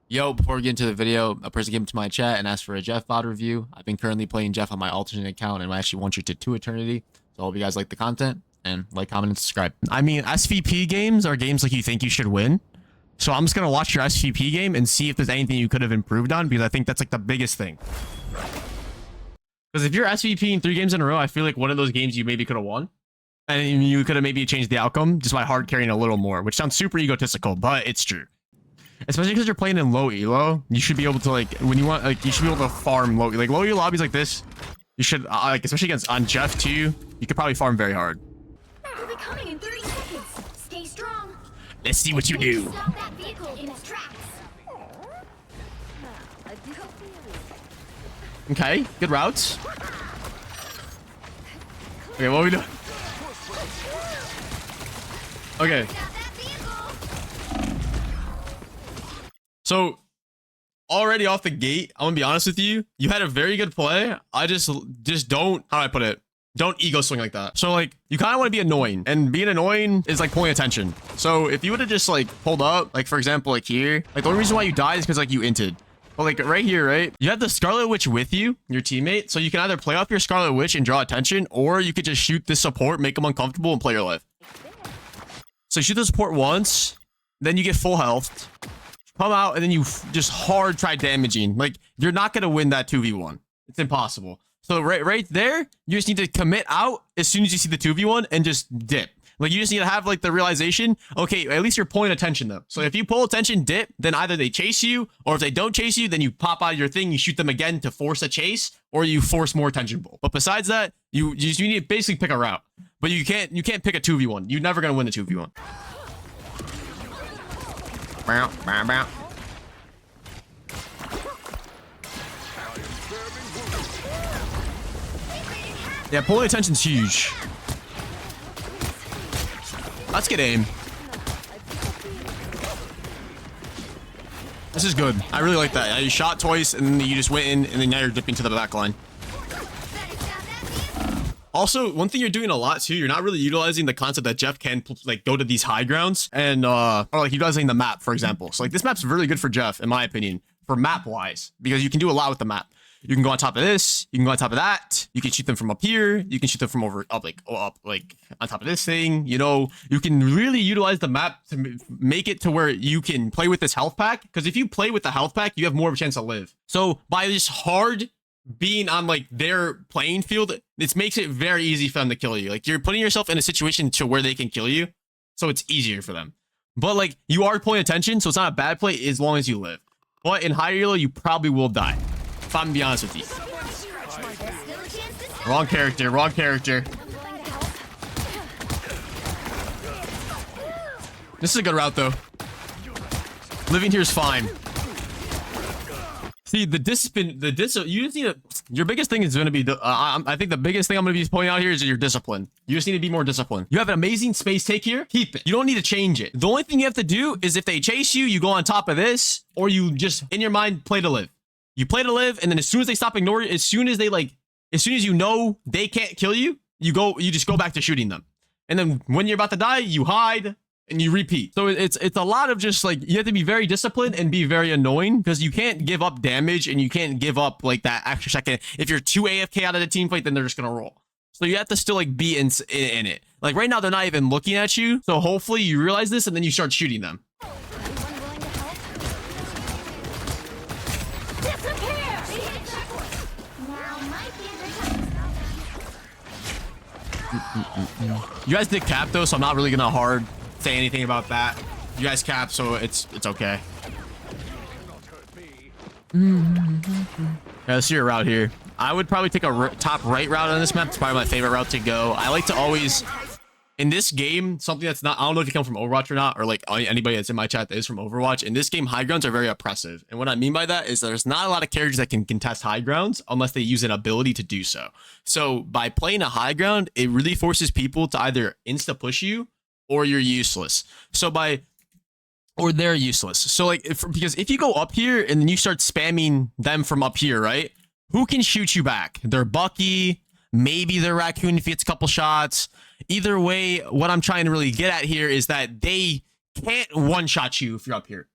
Yo, before we get into the video, a person came to my chat and asked for a JEFF Vod review. I've been currently playing JEFF on my alternate account and I actually want you to eternity. So I hope you guys like the content and like, comment, and subscribe. I mean, SVP games are games like you think you should win. So I'm just going to watch your SVP game and see if there's anything you could have improved on, because I think that's like the biggest thing. Because if you're SVP in 3 games in a row, I feel like one of those games you maybe could have won. And you could have maybe changed the outcome just by hard carrying a little more, which sounds super egotistical, but it's true. Especially because you're playing in low elo, you should be able to, like, when you want, like, you should be able to farm low, like, low elo lobbies like this. You should, like, especially against on Jeff too, you could probably farm very hard. We'll be coming in 30 seconds. Stay strong. Let's see what you do. Stop that vehicle in its tracks. Okay, good routes. Okay, what are we doing? Okay. Stop that vehicle. So, already off the gate, I'm gonna be honest with you. You had a very good play. I just don't, how do I put it? Don't ego swing like that. So, like, you kind of want to be annoying, and being annoying is like pulling attention. So if you would have just like pulled up, like for example, like here, like the only reason why you died is because like you inted. But like right here, right? You have the Scarlet Witch with you, your teammate. So you can either play off your Scarlet Witch and draw attention, or you could just shoot this support, make them uncomfortable, and play your life. So shoot the support once, then you get full health. Come out, and then you just hard try damaging. Like, you're not going to win that 2v1. It's impossible. So right there, you just need to commit out as soon as you see the 2v1 and just dip. Like, you just need to have, like, the realization, okay, at least you're pulling attention, though. So if you pull attention, dip, then either they chase you, or if they don't chase you, then you pop out of your thing, you shoot them again to force a chase, or you force more attention pull. But besides that, you need to basically pick a route. But you can't pick a 2v1. You're never going to win the 2v1. Bow, bow, bow. Yeah, pulling attention's huge. Let's get aim. This is good. I really like that. You shot twice and then you just went in, and then now you're dipping to the back line. Also, one thing you're doing a lot too, you're not really utilizing the concept that Jeff can like go to these high grounds and or like utilizing the map, for example. So like this map's really good for Jeff, in my opinion, for map wise, because you can do a lot with the map. You can go on top of this, you can go on top of that, you can shoot them from up here, you can shoot them from up like on top of this thing. You know, you can really utilize the map to make it to where you can play with this health pack, because if you play with the health pack, you have more of a chance to live. So by this hard being on like their playing field, this makes it very easy for them to kill you. Like, you're putting yourself in a situation to where they can kill you, so it's easier for them. But like, you are pulling attention, so it's not a bad play as long as you live. But in high elo, you probably will die, if I'm gonna be honest with you. Wrong character, wrong character. This is a good route though. Living here is fine. See, you just need to, your biggest thing is going to be, I think the biggest thing I'm going to be pointing out here is your discipline. You just need to be more disciplined. You have an amazing space take here. Keep it. You don't need to change it. The only thing you have to do is if they chase you, you go on top of this, or you just, in your mind, play to live. You play to live, and then as soon as they stop ignoring, as soon as you know they can't kill you, you just go back to shooting them. And then when you're about to die, you hide, and you repeat. So it's a lot of just like, you have to be very disciplined and be very annoying, because you can't give up damage and you can't give up like that extra second. If you're 2 AFK out of the team fight, then they're just gonna roll. So you have to still like be in it. Like right now, they're not even looking at you. So hopefully you realize this and then you start shooting them. You guys did cap though, so I'm not really gonna hard say anything about that. You guys cap, so it's okay. Yeah, let's see your route here. I would probably take a top right route on this map. It's probably my favorite route to go. I like to always, in this game, something that's not, I don't know if you come from Overwatch or not, or like anybody that's in my chat that is from Overwatch. In this game, high grounds are very oppressive. And what I mean by that is there's not a lot of characters that can contest high grounds unless they use an ability to do so. So by playing a high ground, it really forces people to either insta push you or you're useless. Or they're useless. So like, because if you go up here and then you start spamming them from up here, right? Who can shoot you back? They're Bucky, maybe they're Raccoon if he gets a couple shots. Either way, what I'm trying to really get at here is that they can't one-shot you if you're up here.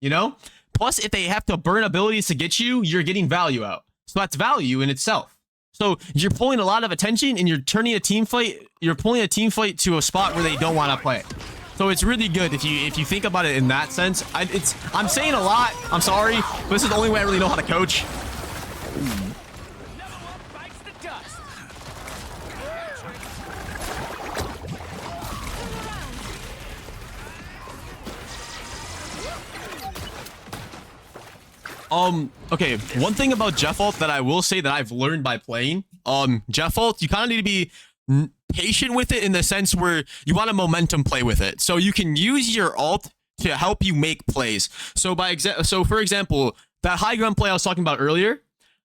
You know? Plus, if they have to burn abilities to get you, you're getting value out. So that's value in itself. So you're pulling a lot of attention and you're turning a team fight. You're pulling a team fight to a spot where they don't want to play. So it's really good if you think about it in that sense. I'm saying a lot. I'm sorry, but this is the only way I really know how to coach. Okay, one thing about JEFF Vod that I will say that I've learned by playing, JEFF Vod, you kind of need to be patient with it in the sense where you want to momentum play with it. So you can use your ult to help you make plays. So for example, that high ground play I was talking about earlier,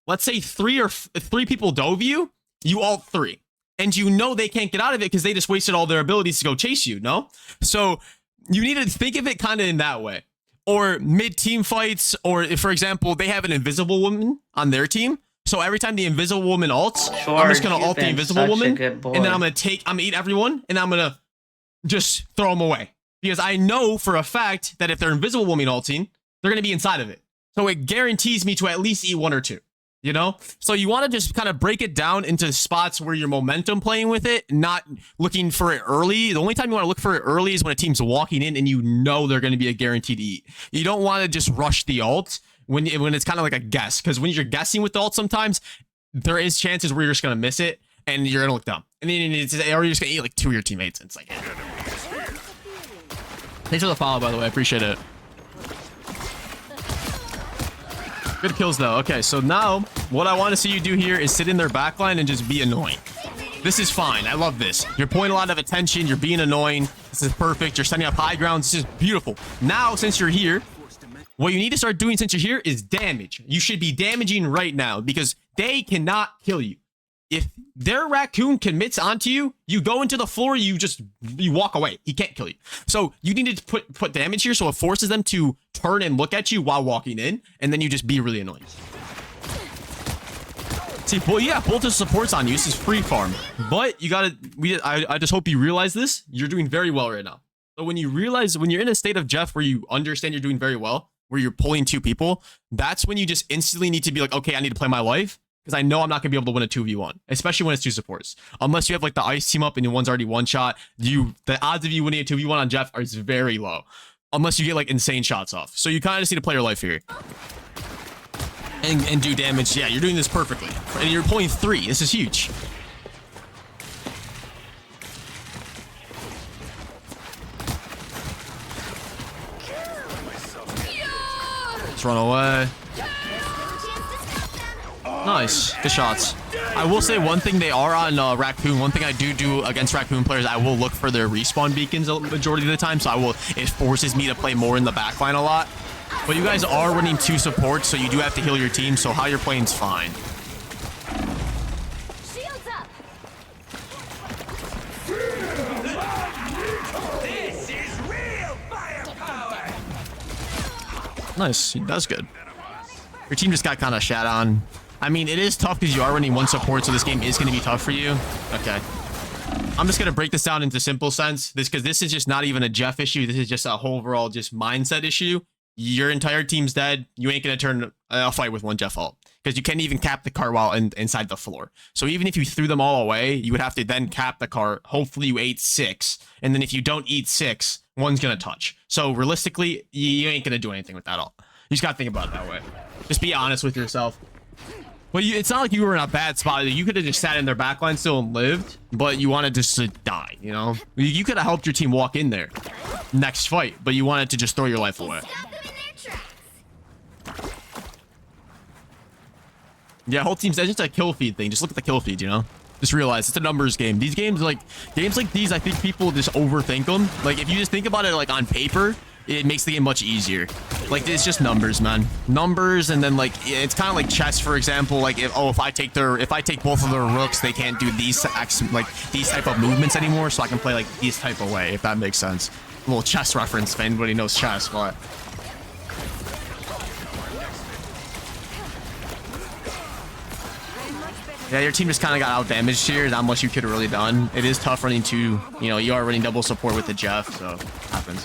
let's say three people dove you, you ult 3. And you know they can't get out of it because they just wasted all their abilities to go chase you, no? So you need to think of it kind of in that way. Or mid-team fights, or if, for example, they have an invisible woman on their team. So every time the invisible woman ults, I'm just going to ult the invisible woman. And then I'm going to eat everyone, and I'm going to just throw them away. Because I know for a fact that if they're invisible woman ulting, they're going to be inside of it. So it guarantees me to at least eat 1 or 2. You know? So you want to just kind of break it down into spots where you're momentum playing with it, not looking for it early. The only time you want to look for it early is when a team's walking in and you know they're going to be a guaranteed eat. You don't want to just rush the ult when it's kind of like a guess, because when you're guessing with the ult, sometimes there is chances where you're just going to miss it and you're going to look dumb. And then or you're just going to eat like 2 of your teammates. It's like, thanks for the follow, by the way. I appreciate it. Good kills, though. Okay, so now what I want to see you do here is sit in their backline and just be annoying. This is fine. I love this. You're pulling a lot of attention. You're being annoying. This is perfect. You're setting up high grounds. This is beautiful. Now, since you're here, what you need to start doing since you're here is damage. You should be damaging right now because they cannot kill you. If their raccoon commits onto you, you go into the floor, you walk away. He can't kill you. So you need to put damage here so it forces them to turn and look at you while walking in, and then you just be really annoying. See, both the supports on you. This is free farm. But you gotta, I just hope you realize this. You're doing very well right now. So when you realize, when you're in a state of Jeff where you understand you're doing very well, where you're pulling 2 people, that's when you just instantly need to be like, okay, I need to play my life. Because I know I'm not going to be able to win a 2v1, especially when it's 2 supports. Unless you have like the ice team up and one's already one shot, the odds of you winning a 2v1 on Jeff is very low. Unless you get like insane shots off. So you kind of just need to play your life here. And do damage. Yeah, you're doing this perfectly. And you're pulling 3. This is huge. Let's run away. Nice. Good shots. I will say one thing, they are on Raccoon. One thing I do against Raccoon players, I will look for their respawn beacons a majority of the time. So it forces me to play more in the backline a lot. But you guys are running 2 supports, so you do have to heal your team. So how you're playing is fine. Shields up. This is real firepower. Nice. That's good. Your team just got kind of shat on. I mean, it is tough because you are running 1 support, so this game is going to be tough for you. Okay. I'm just going to break this down into simple sense. Because this is just not even a Jeff issue. This is just a whole overall just mindset issue. Your entire team's dead. You ain't going to turn a fight with 1 Jeff ult. Because you can't even cap the car while inside the floor. So even if you threw them all away, you would have to then cap the car. Hopefully you ate 6. And then if you don't eat 6, 1's going to touch. So realistically, you ain't going to do anything with that ult. You just got to think about it that way. Just be honest with yourself. But it's not like you were in a bad spot. You could have just sat in their backline still and lived, but you wanted just to die, you know? You could have helped your team walk in there next fight, but you wanted to just throw your life away. Stop them in their tracks. Yeah, whole team's just a kill feed thing. Just look at the kill feed, you know? Just realize it's a numbers game. These games like these, I think people just overthink them. Like if you just think about it like on paper, it makes the game much easier. Like it's just numbers, man. Numbers, and then like it's kind of like chess, for example. Like if I take both of their rooks, they can't do these type of movements anymore. So I can play like these type of way, if that makes sense. A little chess reference if anybody knows chess, but. Yeah, your team just kind of got out damaged here. Not much you could have really done. It is tough running 2. You know, you are running double support with the Jeff, so it happens.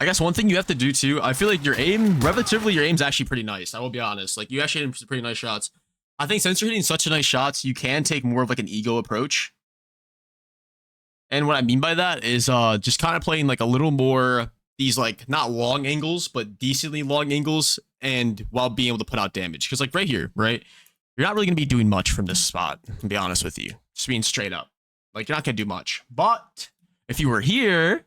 I guess one thing you have to do too, I feel like your aim, relatively, your aim's actually pretty nice. I will be honest. Like, you actually hit some pretty nice shots. I think since you're hitting such nice shots, you can take more of like an ego approach. And what I mean by that is just kind of playing like a little more these like not long angles, but decently long angles, and while being able to put out damage. Because like right here, right? You're not really going to be doing much from this spot, to be honest with you. Just being straight up. Like, you're not going to do much. But if you were here,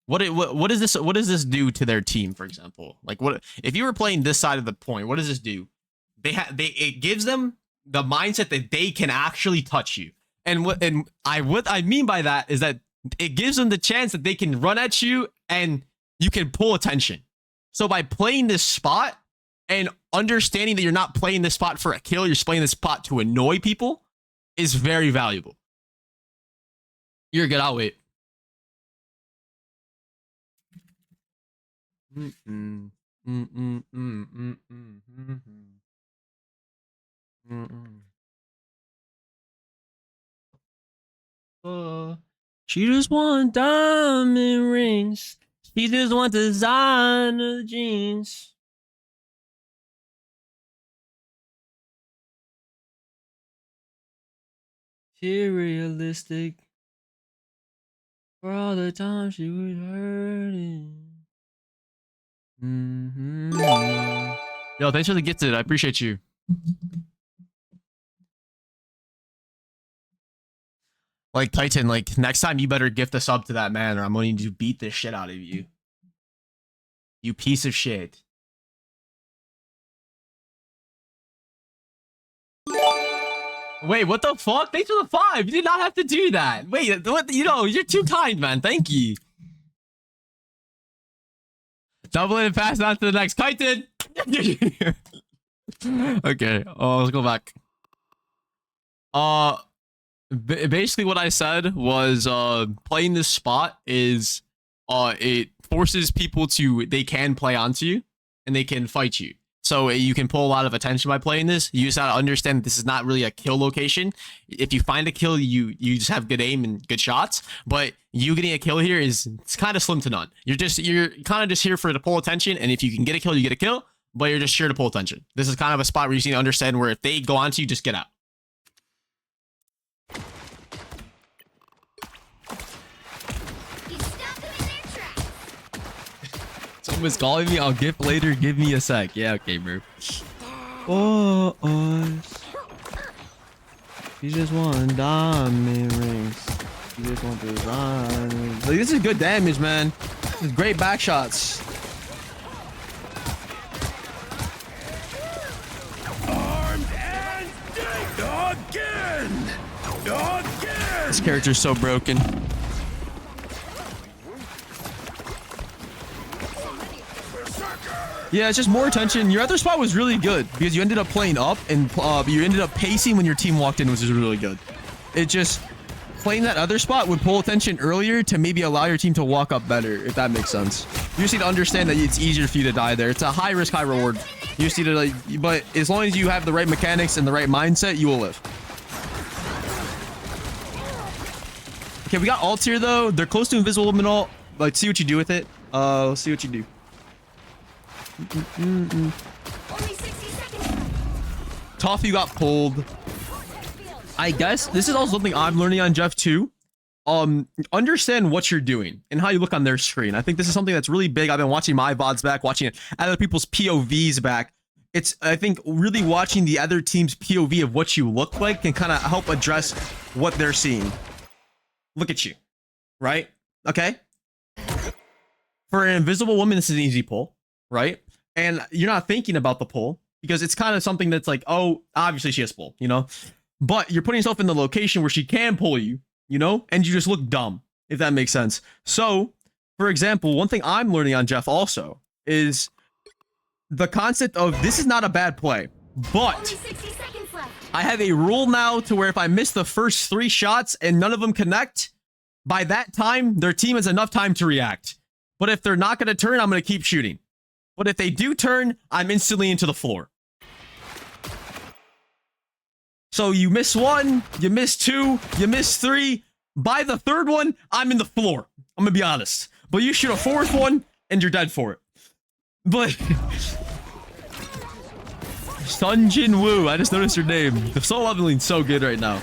what does this do to their team, for example? Like, what if you were playing this side of the point? What does this do? It gives them the mindset that they can actually touch you. And what I mean by that is that it gives them the chance that they can run at you and you can pull attention. So by playing this spot and understanding that you're not playing this spot for a kill, you're just playing this spot to annoy people, is very valuable. You're good. I'll wait. She just want diamond rings. She just want designer jeans. She realistic for all the time she was hurting. Yo, thanks for the gifted. I appreciate you. Like, Titan, like, next time you better gift a sub to that man or I'm going to beat the shit out of you. You piece of shit. Wait, what the fuck? Thanks for the 5. You did not have to do that. Wait, what? You know, you're too kind, man. Thank you. Double it and pass on to the next. Titan! Okay, let's go back. Basically what I said was playing this spot is it forces people to, they can play onto you and they can fight you. So you can pull a lot of attention by playing this. You just gotta understand that this is not really a kill location. If you find a kill, you just have good aim and good shots. But you getting a kill here it's kind of slim to none. You're kind of just here for to pull attention, and if you can get a kill, you get a kill. But you're just here to pull attention. This is kind of a spot where you need to understand where if they go onto you, just get out. Someone's calling me. I'll gift later. Give me a sec. Yeah, okay, bro. You just want diamond rings. You just want design rings. Like, this is good damage, man. This is great back shots. Armed and again. This character's so broken. Yeah, it's just more attention. Your other spot was really good because you ended up playing up and you ended up pacing when your team walked in, which is really good. It just, playing that other spot would pull attention earlier to maybe allow your team to walk up better, if that makes sense. You just need to understand that it's easier for you to die there. It's a high risk, high reward. You just need to, like, but as long as you have the right mechanics and the right mindset, you will live. Okay, we got ults here though. They're close to invisible liminal. Like, see what you do with it. Let's see what you do. Only 60 seconds. Toffee got pulled. I guess this is also something I'm learning on Jeff too. Understand what you're doing and how you look on their screen. I think this is something that's really big. I've been watching my VODs back, watching other people's POVs back. It's, I think, really watching the other team's POV of what you look like can kind of help address what they're seeing. Look at you, right? Okay. For an invisible woman, this is an easy pull, right? And you're not thinking about the pull because it's kind of something that's like, oh, obviously she has pull, you know? But you're putting yourself in the location where she can pull you, you know? And you just look dumb, if that makes sense. So, for example, one thing I'm learning on Jeff also is the concept of this is not a bad play, but Only 60 seconds left. I have a rule now to where if I miss the first 3 shots and none of them connect, by that time, their team has enough time to react. But if they're not going to turn, I'm going to keep shooting. But if they do turn, I'm instantly into the floor. So you miss 1, you miss 2, you miss 3. By the 3rd one, I'm in the floor. I'm going to be honest. But you shoot a 4th one, and you're dead for it. But Sun Jin Woo, I just noticed your name. The soul leveling's so good right now.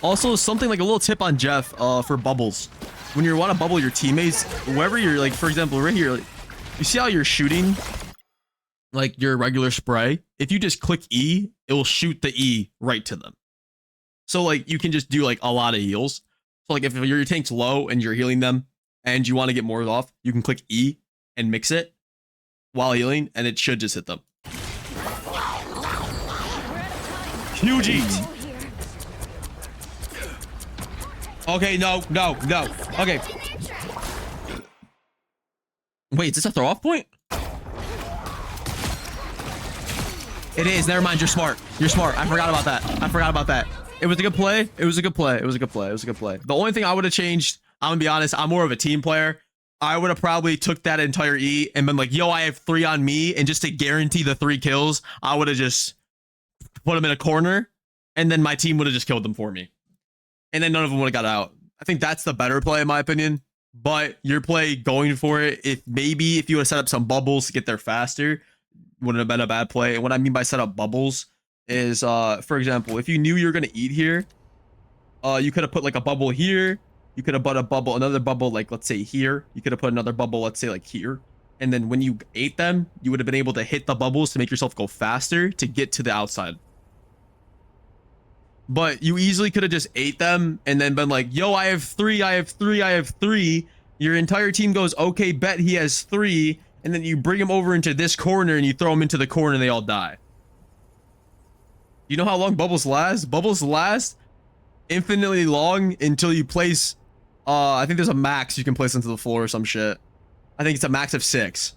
Also, something like a little tip on Jeff for bubbles. When you want to bubble your teammates, wherever you're, like, for example, right here, like, you see how you're shooting like your regular spray? If you just click E, it will shoot the E right to them. So like you can just do like a lot of heals. So like if your tank's low and you're healing them and you want to get more off, you can click E and mix it while healing and it should just hit them. Huge eat. Okay, no. Okay. Wait, is this a throw off point? It is. Never mind. You're smart. You're smart. I forgot about that. It was a good play. It was a good play. The only thing I would have changed, I'm gonna be honest, I'm more of a team player. I would have probably took that entire E and been like, yo, I have 3 on me. And just to guarantee the 3 kills, I would have just put them in a corner and then my team would have just killed them for me. And then none of them would have got out. I think that's the better play in my opinion. But your play going for it, if you would have set up some bubbles to get there faster, wouldn't have been a bad play. And what I mean by set up bubbles is, for example, if you knew you were going to eat here, you could have put like a bubble here. You could have put another bubble, like let's say here. You could have put another bubble, let's say like here. And then when you ate them, you would have been able to hit the bubbles to make yourself go faster to get to the outside. But you easily could have just ate them and then been like, yo, I have 3. Your entire team goes, okay, bet he has 3. And then you bring him over into this corner and you throw him into the corner and they all die. You know how long bubbles last? Bubbles last infinitely long until you place, I think there's a max you can place into the floor or some shit. I think it's a max of 6.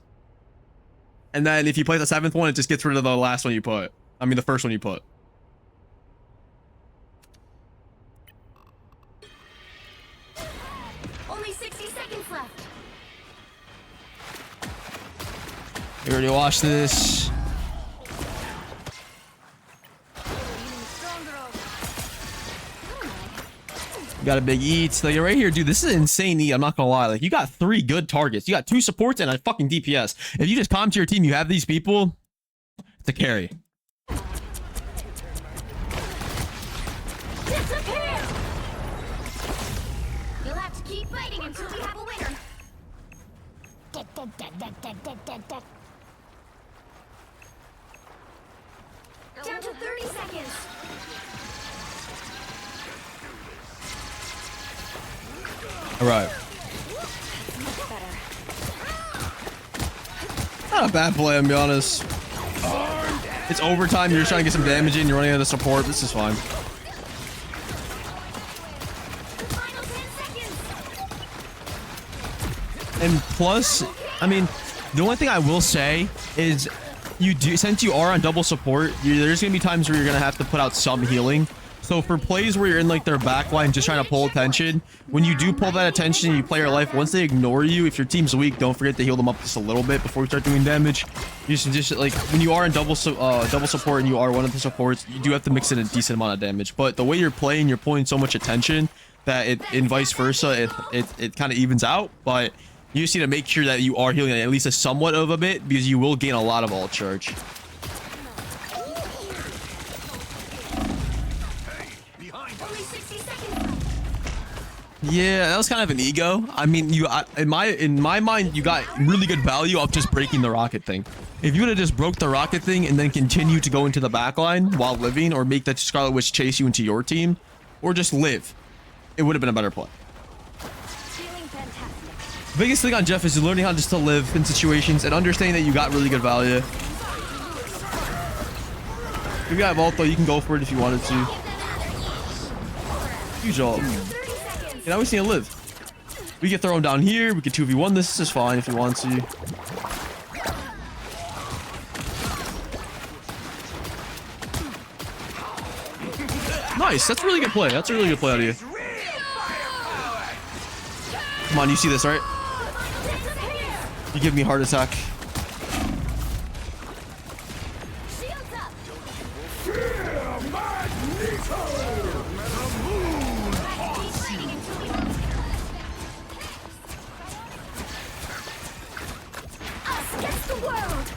And then if you place the 7th one, it just gets rid of the last one you put. I mean, the first one you put. Only 60 seconds left. You already watched this. You got a big eat. Like right here, dude, this is insane eat. I'm not gonna lie. Like you got 3 good targets. You got 2 supports and a fucking DPS. If you just calm to your team, you have these people. It's a carry. You'll have to keep fighting until we have a winner. Down to 30 seconds. All right. Not a bad play, I'm gonna be honest. It's overtime. You're just trying to get some damage in. You're running out of support. This is fine. Final 10 seconds. And plus, I mean, the only thing I will say is since you are on double support, there's gonna be times where you're gonna have to put out some healing. So for plays where you're in like their backline just trying to pull attention, when you do pull that attention and you play your life, once they ignore you, if your team's weak, don't forget to heal them up just a little bit before you start doing damage. You should just like when you are in double support and you are one of the supports, you do have to mix in a decent amount of damage. But the way you're playing, you're pulling so much attention that in vice versa, it kind of evens out. But you just need to make sure that you are healing at least a somewhat of a bit because you will gain a lot of ult charge. Yeah, that was kind of an ego. I mean, in my mind, you got really good value of just breaking the rocket thing. If you would have just broke the rocket thing and then continue to go into the backline while living, or make that Scarlet Witch chase you into your team, or just live, it would have been a better play. The biggest thing on Jeff is learning how just to live in situations and understanding that you got really good value. If you got Vault though, you can go for it if you wanted to. Huge ult. Yeah, now we just need to live. We can throw him down here. We can 2v1 this. This is fine if you want to. Nice. That's a really good play. That's a really good play out of you. Come on, you see this, right? You give me a heart attack. world.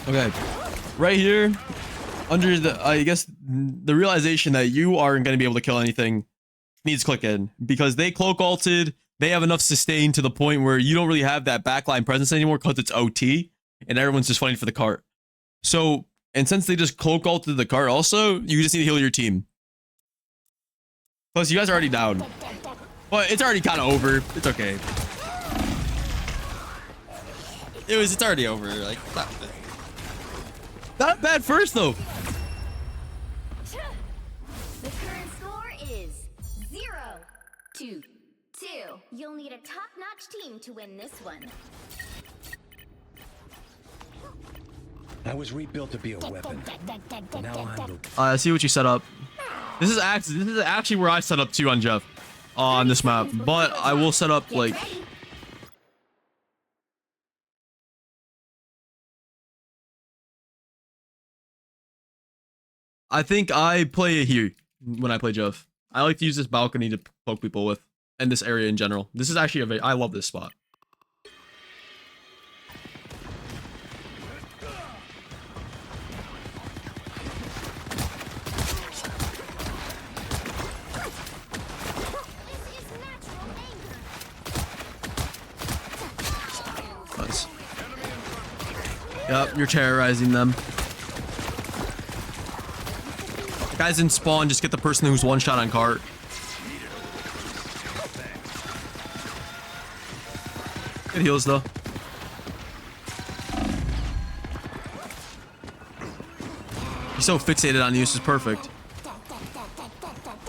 Okay, right here, under the, I guess, the realization that you aren't going to be able to kill anything needs to click in, because they cloak ulted, they have enough sustain to the point where you don't really have that backline presence anymore because it's OT, and everyone's just fighting for the cart. So, and since they just cloak ulted the cart also, you just need to heal your team. Plus, you guys are already down. But it's already kind of over. It's okay. It's already over. Like, not bad first though. The current score is 0-2. You'll need a top-notch team to win this one. I was rebuilt to be a weapon. Now I'm I see what you set up. This is actually where I set up too on Jeff on this map, but I will set up like. I think I play here when I play Jeff. I like to use this balcony to poke people with, and this area in general. This is actually I love this spot. Nice. Yep, you're terrorizing them. Guys in spawn, just get the person who's one shot on cart. Good heals though. He's so fixated on you, this is perfect.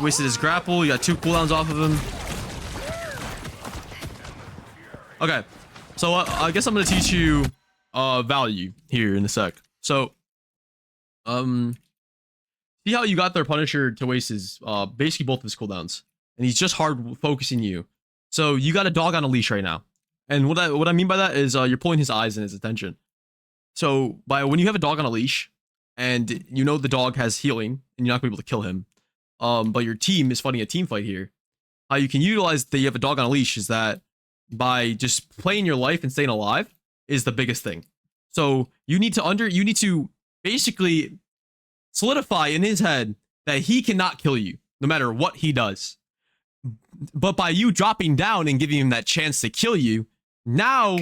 Wasted his grapple, you got 2 cooldowns off of him. Okay, so I guess I'm gonna teach you value here in a sec. So, see how you got their Punisher to waste his basically both of his cooldowns, and he's just hard focusing you. So you got a dog on a leash right now, and what I mean by that is you're pulling his eyes and his attention. So when you have a dog on a leash, and you know the dog has healing, and you're not gonna be able to kill him, but your team is fighting a team fight here. How you can utilize that you have a dog on a leash is that by just playing your life and staying alive is the biggest thing. So you need to basically solidify in his head that he cannot kill you no matter what he does. But by you dropping down and giving him that chance to kill you, now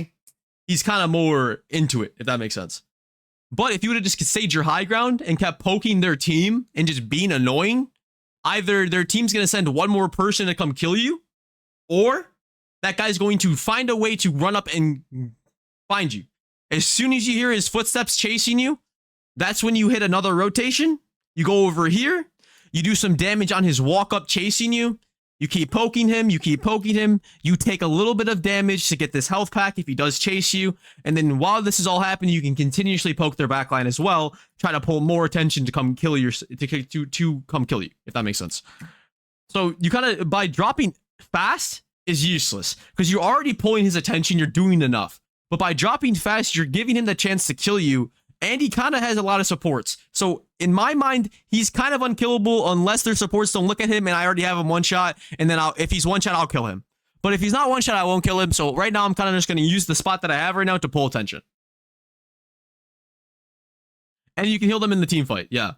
he's kind of more into it, if that makes sense. But if you would have just stayed your high ground and kept poking their team and just being annoying, either their team's going to send one more person to come kill you, or that guy's going to find a way to run up and find you. As soon as you hear his footsteps chasing you, that's when you hit another rotation. You go over here. You do some damage on his walk up chasing you. You keep poking him. You keep poking him. You take a little bit of damage to get this health pack if he does chase you. And then while this is all happening, you can continuously poke their backline as well. Try to pull more attention to come kill your to come kill you, if that makes sense. So you kind of, by dropping fast is useless because you're already pulling his attention. You're doing enough. But by dropping fast, you're giving him the chance to kill you. And he kind of has a lot of supports. So in my mind, he's kind of unkillable unless their supports don't look at him and I already have him one shot. And then if he's one shot, I'll kill him. But if he's not one shot, I won't kill him. So right now, I'm kind of just going to use the spot that I have right now to pull attention. And you can heal them in the team fight. Yeah.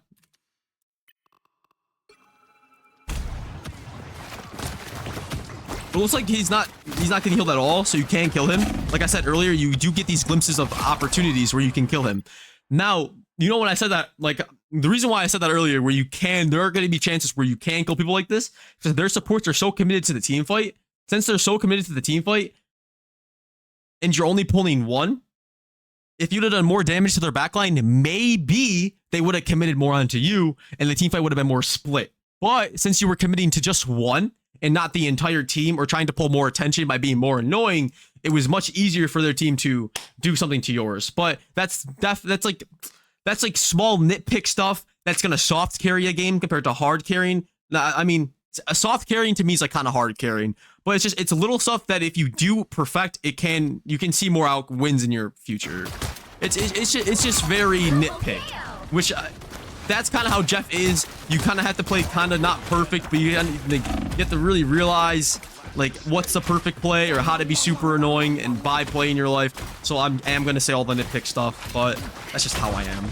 It looks like he's not getting healed at all, so you can kill him. Like I said earlier, you do get these glimpses of opportunities where you can kill him. Now, you know when I said that, like, the reason why I said that earlier, where there are going to be chances where you can kill people like this, because their supports are so committed to the team fight. Since they're so committed to the team fight, and you're only pulling one, if you'd have done more damage to their backline, maybe they would have committed more onto you, and the team fight would have been more split. But since you were committing to just one, and not the entire team, or trying to pull more attention by being more annoying, it was much easier for their team to do something to yours. But that's like small nitpick stuff that's gonna soft carry a game compared to hard carrying. I mean, a soft carrying to me is like kind of hard carrying, but it's little stuff that if you do perfect, you can see more out wins in your future. It's just very nitpick, which. That's kind of how Jeff is. You kind of have to play kind of not perfect, but you have to really realize like what's the perfect play or how to be super annoying and buy play in your life. So I am going to say all the nitpick stuff, but that's just how I am.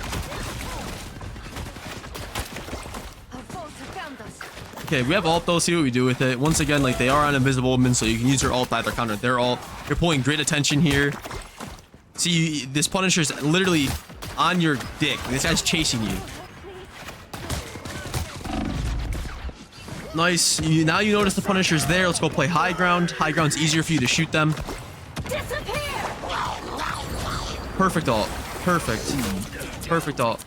Okay, we have ult though. See what we do with it. Once again, like they are on invisible movement, so you can use your ult either counter their ult. You're pulling great attention here. See, this Punisher's literally on your dick. This guy's chasing you. Nice. Now you notice the Punisher's there. Let's go play high ground. High ground's easier for you to shoot them. Perfect ult. Perfect. Perfect ult.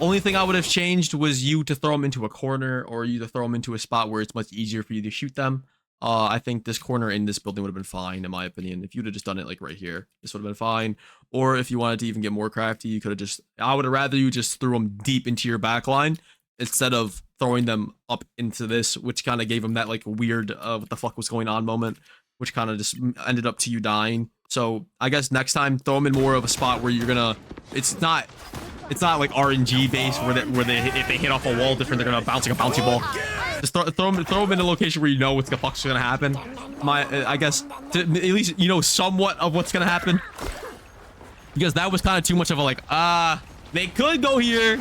Only thing I would have changed was you to throw them into a corner or you to throw them into a spot where it's much easier for you to shoot them. I think this corner in this building would have been fine, in my opinion. If you'd have just done it like right here, this would have been fine. Or if you wanted to even get more crafty, you could have just, I would have rather you just threw them deep into your back line instead of throwing them up into this, which kind of gave them that like weird, what the fuck was going on moment, which kind of just ended up to you dying. So I guess next time, throw them in more of a spot where you're gonna, it's not like RNG based where they if they hit off a wall different, they're gonna bounce like a bouncy ball. Just throw them in a location where you know what the fuck's gonna happen. I guess to, at least you know somewhat of what's gonna happen. Because that was kind of too much of a like, they could go here.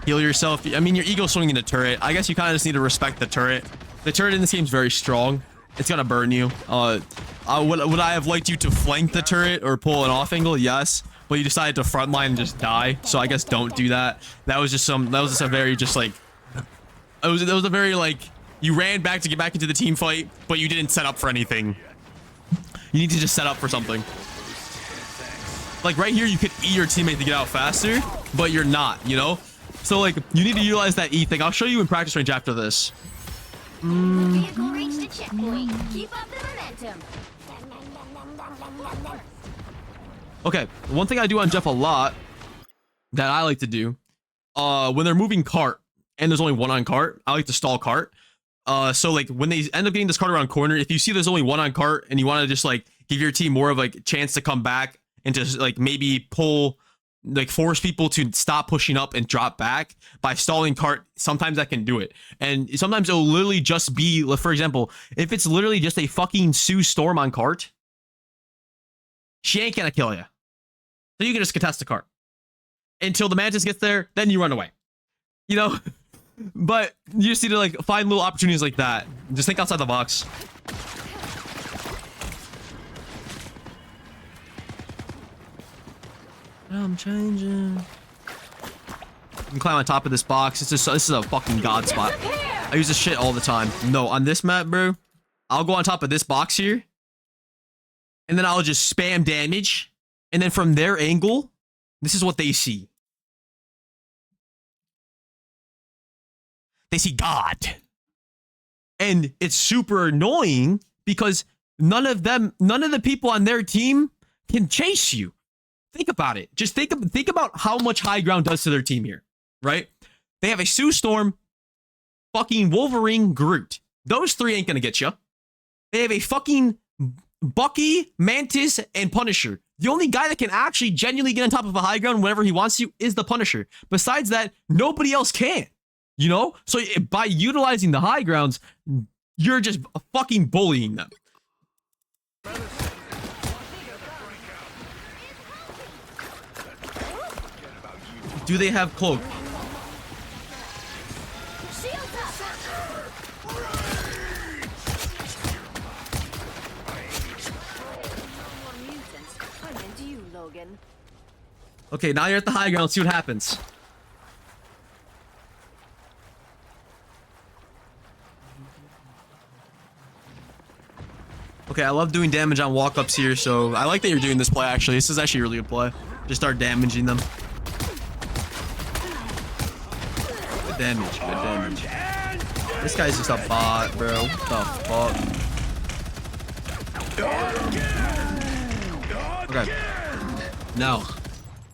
Heal yourself. I mean, your ego's swinging the turret. I guess you kind of just need to respect the turret. The turret in this game is very strong. It's gonna burn you. Would I have liked you to flank the turret or pull an off angle? Yes, but you decided to frontline and just die. So I guess don't do that. That was just a very just like, it was a very like, you ran back to get back into the team fight, but you didn't set up for anything. You need to just set up for something. Like right here, you could E your teammate to get out faster, but you're not, you know? So like, you need to utilize that E thing. I'll show you in practice range after this. Vehicle reached a checkpoint. Keep up the momentum. Okay, one thing I do on Jeff a lot that I like to do, when they're moving cart and there's only one on cart, I like to stall cart. So like when they end up getting this cart around corner, if you see there's only one on cart and you want to just like give your team more of like a chance to come back and just like maybe pull, like force people to stop pushing up and drop back by stalling cart, sometimes that can do it. And sometimes it'll literally just be, for example, if it's literally just a fucking Sue Storm on cart, she ain't gonna kill you. So you can just contest the cart until the Mantis gets there, then you run away, you know? But you just need to like find little opportunities like that. Just think outside the box. I'm changing. You can climb on top of this box. This is a fucking god spot. I use this shit all the time. No, on this map, bro, I'll go on top of this box here, and then I'll just spam damage, and then from their angle, this is what they see. They see God. And it's super annoying because none of the people on their team can chase you. Think about it. Just think about how much high ground does to their team here, right? They have a Sue Storm, fucking Wolverine, Groot. Those three ain't gonna get you. They have a fucking Bucky, Mantis, and Punisher. The only guy that can actually genuinely get on top of a high ground whenever he wants to is the Punisher. Besides that, nobody else can. You know? So by utilizing the high grounds, you're just fucking bullying them. Do they have cloak? Okay, now you're at the high ground. See what happens. Okay, I love doing damage on walk-ups here, so I like that you're doing this play, actually. This is actually a really good play. Just start damaging them. Good damage, good damage. This guy's just a bot, bro. What the fuck? Okay. Now,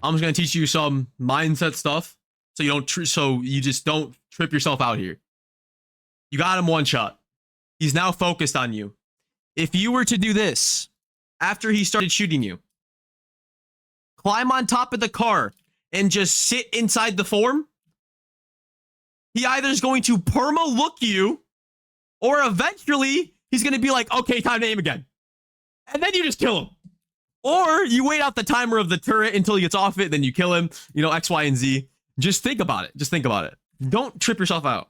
I'm just gonna teach you some mindset stuff, so you don't, so you just don't trip yourself out here. You got him one shot. He's now focused on you. If you were to do this after he started shooting you, climb on top of the car and just sit inside the form, he either is going to perma look you or eventually he's going to be like, okay, time to aim again. And then you just kill him. Or you wait out the timer of the turret until he gets off it, then you kill him, you know, X, Y, and Z. Just think about it. Just think about it. Don't trip yourself out.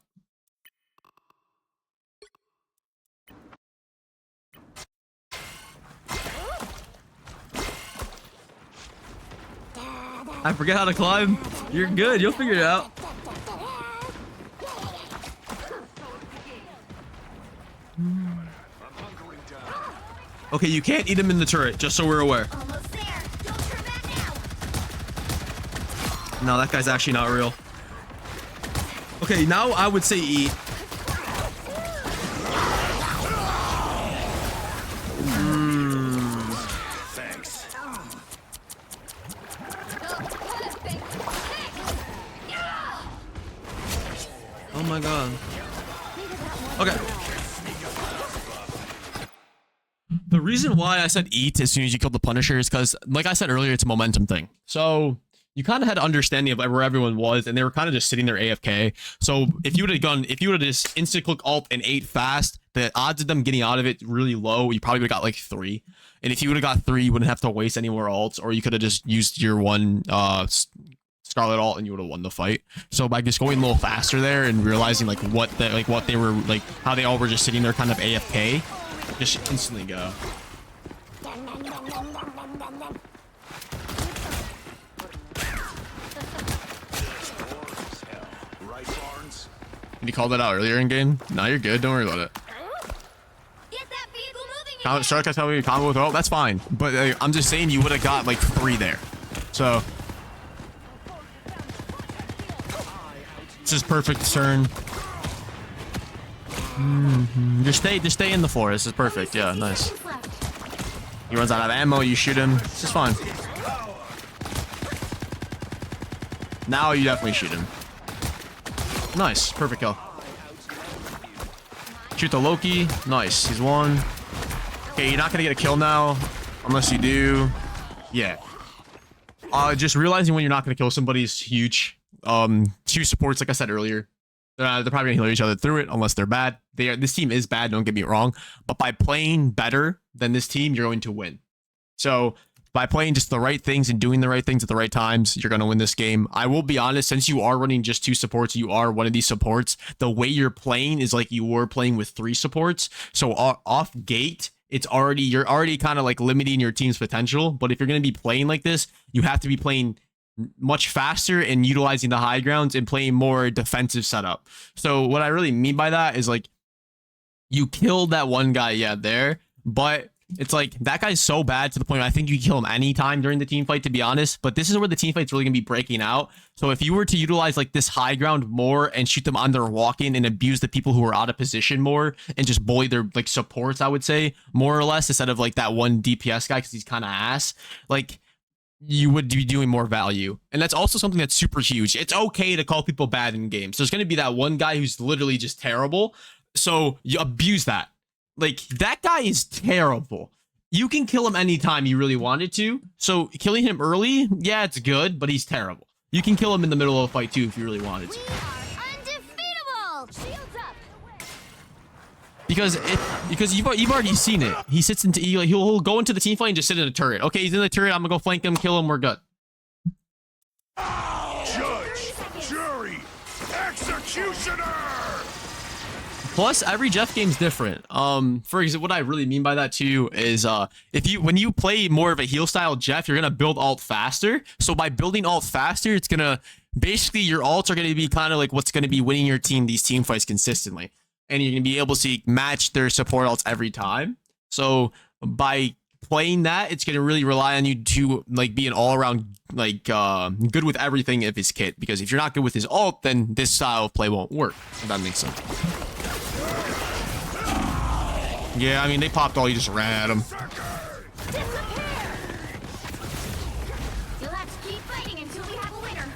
I forget how to climb. You're good. You'll figure it out. Okay, you can't eat him in the turret, just so we're aware. Almost there. Don't turn back now. No, that guy's actually not real. Okay, now I would say eat. Thanks. Oh my god. Okay. The reason why I said eat as soon as you killed the Punisher is because, like I said earlier, it's a momentum thing. So you kind of had an understanding of where everyone was, and they were kind of just sitting there AFK. So if you would have just instant click alt and ate fast, the odds of them getting out of it really low. You probably would have got like 3. And if you would have got 3, you wouldn't have to waste any more alts, or you could have just used your one Scarlet alt and you would have won the fight. So by just going a little faster there and realizing like what they were like, how they all were just sitting there kind of AFK, just instantly go. Did you call that out earlier in game? No, you're good. Don't worry about it. Get that vehicle moving. Shark, I tell you, combo with, oh, that's fine. But I'm just saying you would have got like 3 there. So this is perfect turn. Just stay in the forest. This is perfect. Yeah, nice. He runs out of ammo. You shoot him. This is fine. Now you definitely shoot him. Nice. Perfect kill. Shoot the Loki. Nice. He's one. Okay, you're not gonna get a kill now unless you do. Yeah. Just realizing when you're not gonna kill somebody is huge. 2 supports, like I said earlier, they're probably gonna heal each other through it unless they're bad. This team is bad, don't get me wrong, but by playing better than this team, you're going to win. So by playing just the right things and doing the right things at the right times, you're going to win this game. I will be honest, since you are running just 2 supports, you are one of these supports. The way you're playing is like you were playing with 3 supports. So off gate, you're already kind of like limiting your team's potential. But if you're going to be playing like this, you have to be playing much faster and utilizing the high grounds and playing more defensive setup. So what I really mean by that is like you killed that one guy, yeah, there, but it's like that guy's so bad to the point where I think you can kill him anytime during the team fight, to be honest. But this is where the team fight's really gonna be breaking out. So if you were to utilize like this high ground more and shoot them on their walk-in and abuse the people who are out of position more and just bully their like supports, I would say, more or less, instead of like that one DPS guy because he's kind of ass, like you would be doing more value. And that's also something that's super huge. It's okay to call people bad in games. There's gonna be that one guy who's literally just terrible. So you abuse that. Like, that guy is terrible. You can kill him anytime you really wanted to. So killing him early, yeah, it's good, but he's terrible. You can kill him in the middle of a fight too if you really wanted to. We are undefeatable. Shields up. Because you've already seen it. He sits into he'll go into the team fight and just sit in a turret. Okay, he's in the turret. I'm gonna go flank him, kill him. We're good. Judge, jury, executioner. Plus, every Jeff game's different. For example, what I really mean by that too is when you play more of a heal style Jeff, you're gonna build ult faster. So by building ult faster, it's gonna basically your ults are gonna be kind of like what's gonna be winning your team these team fights consistently, and you're gonna be able to match their support ults every time. So by playing that, it's gonna really rely on you to like be an all around like good with everything of his kit. Because if you're not good with his ult, then this style of play won't work. If that makes sense. Yeah, I mean, they popped all, you just ran at them. You'll have to keep fighting until we have a winner.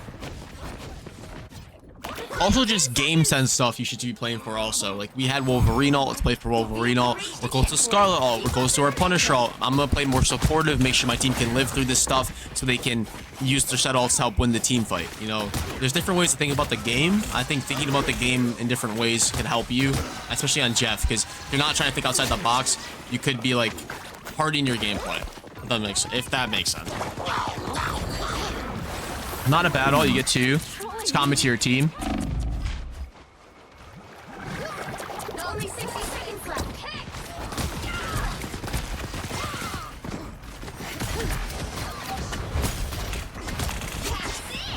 Also, just game sense stuff you should be playing for also. Like, we had Wolverine ult. Let's play for Wolverine ult. We're close to Scarlet ult. We're close to our Punisher ult. I'm going to play more supportive, make sure my team can live through this stuff so they can use their set ults to help win the team fight. You know, there's different ways to think about the game. I think thinking about the game in different ways can help you, especially on Jeff, because if you're not trying to think outside the box, you could be, like, harding your gameplay. If that makes sense. Not a bad ult. You get 2. It's common to your team. Only 60 seconds left.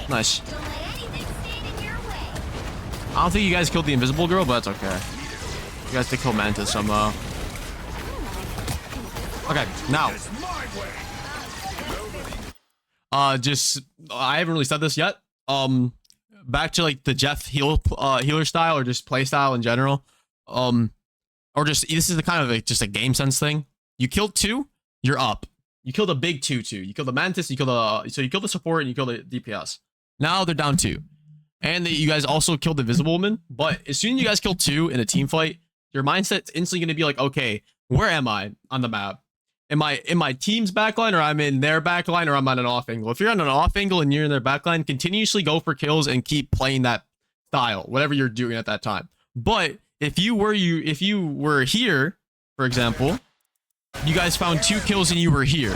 Nice. Don't let anything stand in your way. I don't think you guys killed the invisible girl, but that's okay. You guys did kill Mantis somehow. Okay, now. I haven't really said this yet. Back to like the Jeff healer style or just play style in general. Or just, this is the kind of like just a game sense thing. You killed 2, you're up. You killed a big 2-2. You killed the Mantis, you killed the support, and you killed the DPS. Now they're down 2. And you guys also killed the Visible Woman. But as soon as you guys kill 2 in a team fight, your mindset's instantly going to be like, okay, where am I on the map? Am I in my team's backline, or I'm in their backline, or I'm on an off angle? If you're on an off angle and you're in their backline, continuously go for kills and keep playing that style, whatever you're doing at that time. But if you were here, for example, you guys found 2 kills and you were here.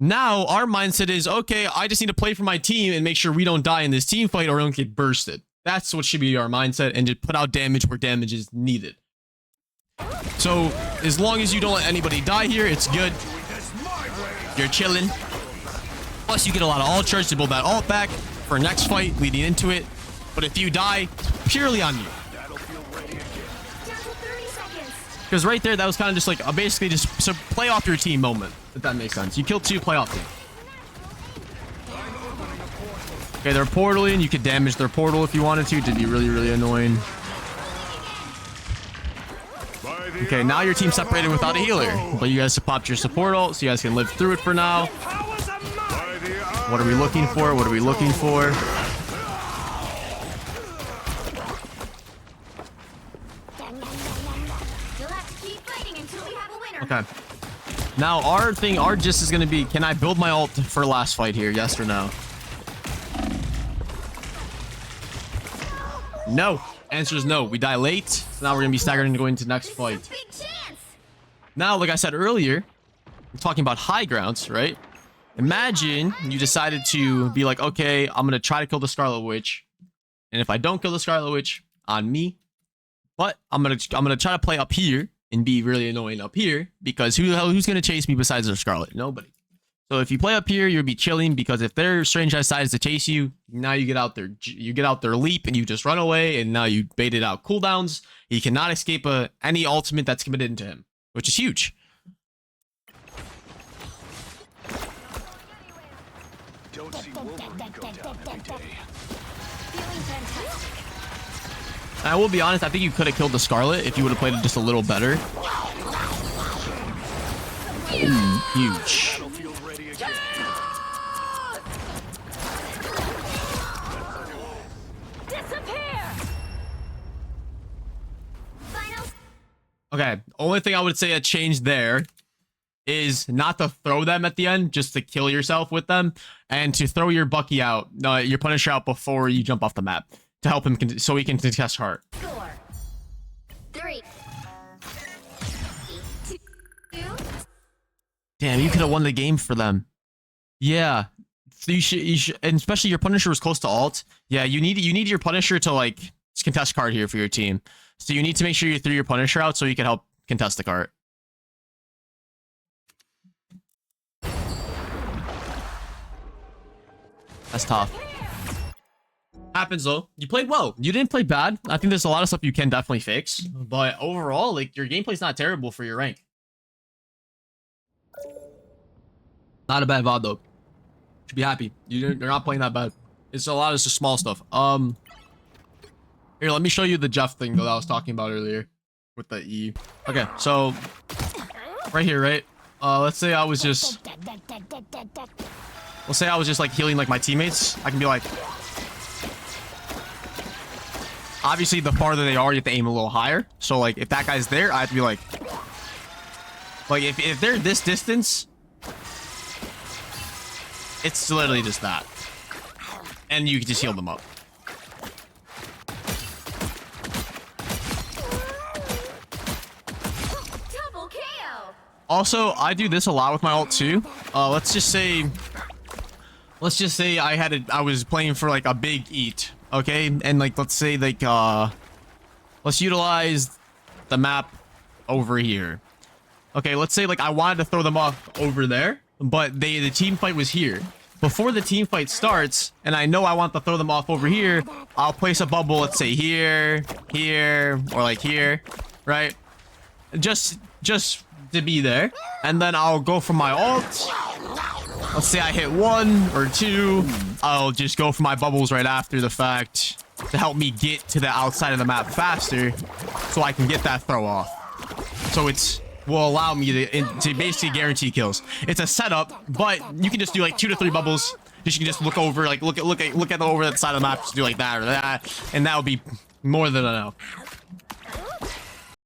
Now our mindset is, okay, I just need to play for my team and make sure we don't die in this team fight or don't get bursted. That's what should be our mindset, and just put out damage where damage is needed. So as long as you don't let anybody die here, it's good. You're chilling. Plus you get a lot of ult charge to build that ult back for next fight leading into it. But if you die, purely on you. Because right there, that was kind of just like basically just play off your team moment, if that makes sense. You killed 2, play off team. Okay, they're portaling. You could damage their portal if you wanted to. It'd be really, really annoying. Okay, now your team's separated without a healer. But you guys popped your support ult, so you guys can live through it for now. What are we looking for? What are we looking for? You'll have to keep fighting until we have a winner. Okay. Now our gist is gonna be, can I build my ult for last fight here? Yes or no? No. Answer is no. We die late. So now we're gonna be staggered and going into next fight. Big chance. Now, like I said earlier, we're talking about high grounds, right? Imagine you decided to be like, okay, I'm gonna try to kill the Scarlet Witch, and if I don't kill the Scarlet Witch, on me. But I'm gonna try to play up here and be really annoying up here, because who's gonna chase me besides the Scarlet? Nobody. So if you play up here, you'll be chilling, because if their strange guy decides to chase you, now you get out their leap and you just run away, and now you baited out cooldowns. He cannot escape any ultimate that's committed into him, which is huge. Don't see Wolverine go down every day. Feeling fantastic. And I will be honest, I think you could have killed the Scarlet if you would have played it just a little better. Huge. Okay, only thing I would say a change there is not to throw them at the end, just to kill yourself with them, and to throw your Bucky out, your Punisher out before you jump off the map to help him, so he can contest heart. 4, 3, 2. Damn, you could have won the game for them. Yeah, so you should, and especially your Punisher was close to ult. Yeah, you need your Punisher to like contest card here for your team. So you need to make sure you threw your Punisher out so you can help contest the cart. That's tough. Happens though. You played well. You didn't play bad. I think there's a lot of stuff you can definitely fix. But overall, like, your gameplay's not terrible for your rank. Not a bad VOD though. Should be happy. You're not playing that bad. It's a lot of just small stuff. Here, let me show you the Jeff thing that I was talking about earlier with the E. Okay, so right here, right? Let's say I was just like healing like my teammates. I can be like, Obviously, the farther they are, you have to aim a little higher. So, like, if that guy's there, I have to be like if they're this distance, it's literally just that. And you can just heal them up. Double KO. Also, I do this a lot with my ult too. Let's just say I was playing for like a big eat, okay? And like, let's say like, let's utilize the map over here. Okay, let's say like I wanted to throw them off over there, but the team fight was here. Before the team fight starts, and I know I want to throw them off over here, I'll place a bubble, let's say here, here, or like here, right? Just to be there. And then I'll go for my ult. Let's say I hit 1 or 2. I'll just go for my bubbles right after the fact to help me get to the outside of the map faster so I can get that throw off. So it's will allow me to basically guarantee kills. It's a setup, but you can just do like 2 to 3 bubbles. You can just look over, like look at the over that side of the map, just do like that or that, and that would be more than enough.